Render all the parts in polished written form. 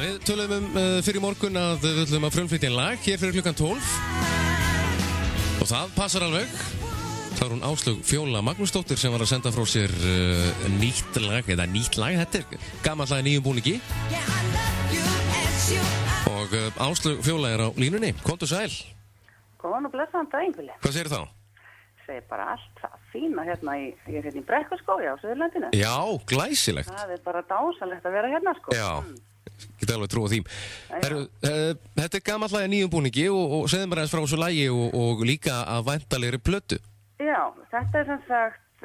Við tölum fyrir morgun að við ætlum að frumflytja lag hér fyrir klukkan 12 og það passar alveg. Það er hún Áslaug Fjóla Magnúsdóttir sem var að senda frá sér nýtt lag, þetta er gamalt lag í nýjum búningi og Áslaug Fjóla er á línunni. Komdu sæl. Góðan og blessaðan daginn, Vili. Hvað segir þá? Segir bara allt það fína hérna ég er hérna í Brekkuskógi á Suðurlandinu. Já, glæsilegt. Það er bara dásalegt að vera hérna, sko. Já, geta alveg trú á því. Þetta er gamalt lag í nýjum búningi og segðu mér aðeins frá þessu lagi og líka að væntalegri plötu. Já, þetta er sem sagt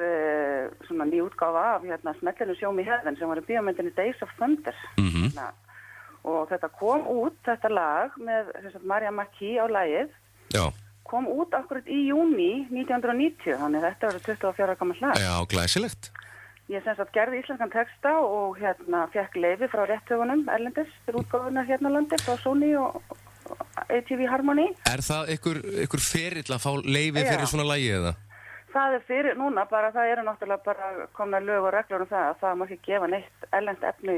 svona ný útgáfa af hérna Smellinu Show Me Heaven sem var í bíómyndinni Days of Thunder. Og þetta kom út, þetta lag með Marja McKee á lagið. Já. Kom út akkurat í júní 1990, þannig þetta var 24 ára gamalt lag. Já, glæsilegt. Ég sem sagt gerði íslenskan texta og hérna fekk leyfi frá rétthöfunum erlendis fyrir útgáfuna hérna á landi frá Sony og ATV Harmony. Er það ykkur ferill að fá leyfi fyrir svona lagi eða? Það er fyrir núna, bara það eru náttúrulega bara komna lög og reglur um það að það má ekki gefa neitt erlend efni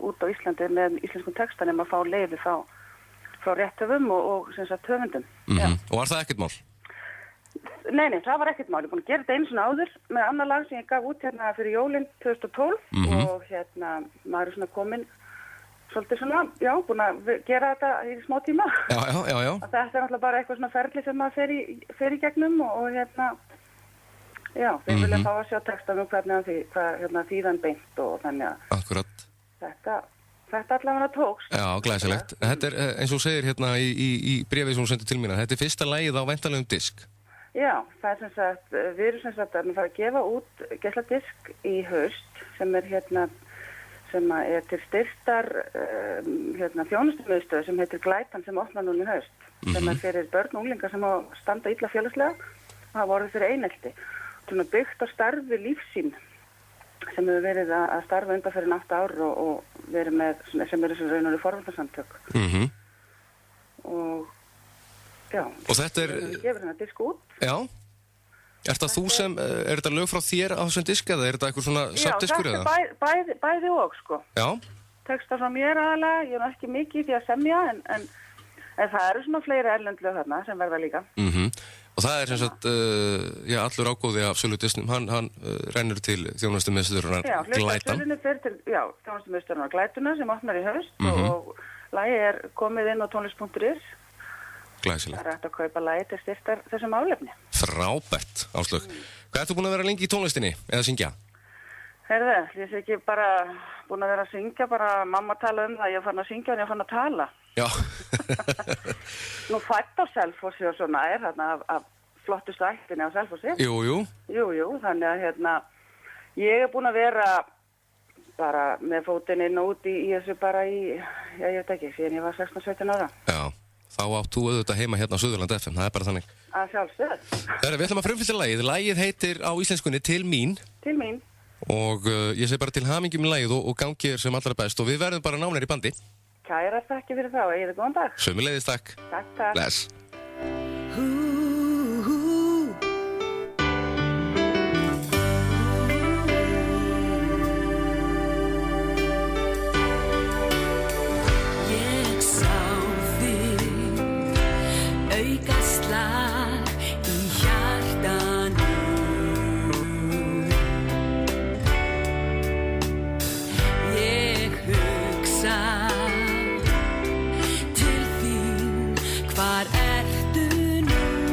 út á Íslandi með íslenskum texta nema að fá leyfi frá rétthöfum og sem sagt höfundum. Og var það ekkert mál? Nei, það var ekkert mál. Ég er búin að gera þetta einu svona áður með annar lag sem ég gaf út hérna fyrir jólin 2012 og hérna maður er svona komin svolítið svona, búin að gera þetta í smá tíma. Já. Þetta er náttúrulega bara eitthvað svona ferli sem maður fer í gegnum og hérna, við vilja fá að sjá textan um hvernig hérna þýðan beint og þannig að Akkurat. Þetta allavega tókst. Já, glæsilegt. Þetta er eins og segir hérna í bréfið sem hún sendir til mín að þetta er fyrsta lagið á væntanlegum disk. Já, það er sem sagt, við erum sem sagt að við fara að gefa út geisladisk í haust sem er hérna, sem er til styrktar þjónustumiðstöð sem heitir Glætan sem opnar núna í haust, sem er fyrir börn og unglingar sem á standa illa félagslega og hafa orðið fyrir einelti. Svona byggt á starfi lífsýn sem hefur verið að starfa undan fyrir 8 ár og verið með, sem eru sem raunur í forvarnarsamtök. Og þetta er... Við gefum hérna disk út. Já. Er þetta lög frá þér á þessum disk eða er þetta eitthvað svona safndiskur eða? Já, þetta er bæði og, sko. Já. Texta frá mér aðalega, ég er ekki mikið í því að semja, en það eru svona fleiri erlend lög þarna sem verða líka. Og það er sem sagt, allur ágóði af Söludisnum, hann rennur til þjónustumiðstöðurinnar Glætan. Þjónustumiðstöðurinnar Glætuna sem opnar í haust og lagið er komið inn á tónlist.is. Glæsilegt. Það er hægt að kaupa lagið til styrktar þessum álefni. Frábært, Áslaug. Hvað ertu búin að vera lengi í tónlistinni eða syngja? Heyrðu, ég sé ekki bara búin að vera að syngja, bara mamma tala um það, ég er farin að syngja en ég er farin að tala. Já. Nú fætt á Selfossi og svona er þarna af flottustu ættinni á Selfossi. Jú, þannig að hérna, ég er búin að vera bara með fótinn inn og út í þessu bara ég veit ekki, síðan ég var 16-17 ára. Já, þá átt þú auðvitað heima hérna á Suðurland FM, það er bara þannig. Að sjálfsögðu. Við ætlum að frumflytja lagið. Lagið heitir á íslenskunni Til mín. Til mín. Og ég segi bara til hamingju með lagið og gangi þér sem allra best og við verðum bara nánir í bandi. Kæra þakki fyrir þá, eigið þið góðan dag. Sömuleiðis, takk. Takk. Bless. Ég sá þig auka slag í hjartanu. Ég hugsa til þín, hvar ertu nú?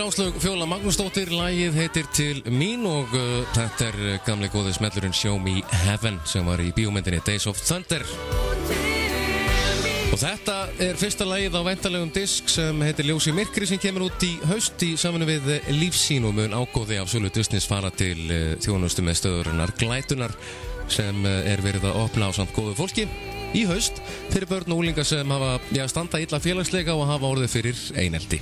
Áslaug Fjóla Magnúsdóttir, lagið heitir Til mín og þetta gamli góði smellurinn Show Me Heaven sem var í bíómyndinni Days of Thunder. Og þetta fyrsta lagið á væntanlegum disk sem heitir Ljós í myrkri sem kemur út í haust í samvinnu við Lífsýn og mun ágóði af sölu Disneys fara til þjónustu með stöðurinnar Glætunar sem verið að opna á samt góðu fólki í haust fyrir börn og unglinga sem hafa standa illa félagslega og hafa orðið fyrir einelti.